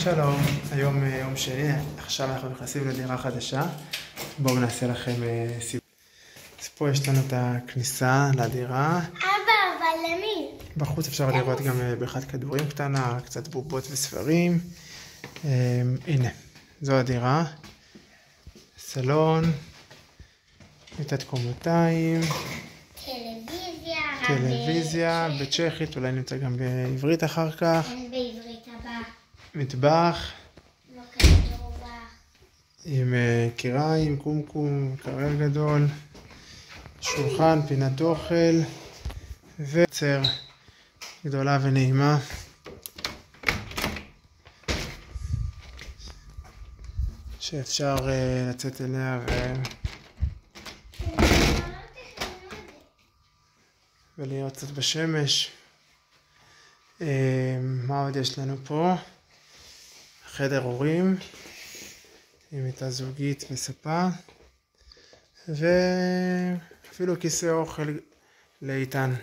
שלום, היום יום שני, עכשיו אנחנו נכנסים לדירה חדשה. בואו נעשה לכם סיבוב. אז פה יש לנו את הכניסה לדירה. אבא, אבל למי? בחוץ אפשר לראות גם בריכת כדורים קטנה, קצת בובות וספרים. הנה, זו הדירה. סלון, מיטת קומותיים, טלוויזיה, בצ'כית, אולי נמצא גם בעברית אחר כך. אין בעברית הבא. מטבח. לא כתוב. עם קיריים, קומקום, מקרר גדול, שולחן, פינת אוכל, וחצר גדולה ונעימה. שאפשר לצאת אליה ולהיות קצת בשמש. מה עוד יש לנו פה? חדר הורים עם מיטה זוגית וספה, ואפילו כיסא אוכל לאיתן.